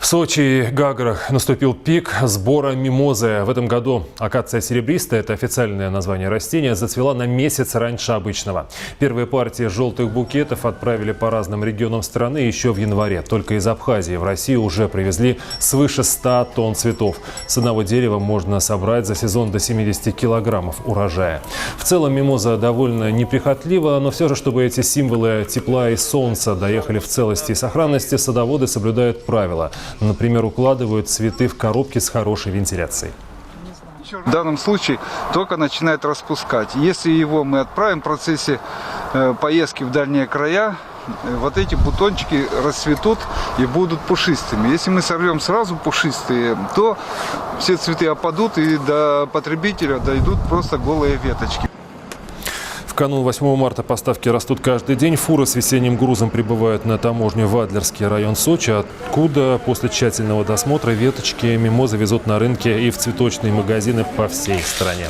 В Сочи и Гаграх наступил пик сбора мимозы. В этом году акация серебристая, это официальное название растения, зацвела на месяц раньше обычного. Первые партии желтых букетов отправили по разным регионам страны еще в январе. Только из Абхазии в Россию уже привезли свыше 100 тонн цветов. С одного дерева можно собрать за сезон до 70 килограммов урожая. В целом мимоза довольно неприхотлива, но все же, чтобы эти символы тепла и солнца доехали в целости и сохранности, садоводы соблюдают правила. Например, укладывают цветы в коробки с хорошей вентиляцией. В данном случае только начинает распускать. Если его мы отправим в процессе поездки в дальние края, вот эти бутончики расцветут и будут пушистыми. Если мы сорвем сразу пушистые, то все цветы опадут и до потребителя дойдут просто голые веточки. В канун 8 марта поставки растут каждый день. Фуры с весенним грузом прибывают на таможню в Адлерский район Сочи, откуда после тщательного досмотра веточки мимозы везут на рынки и в цветочные магазины по всей стране.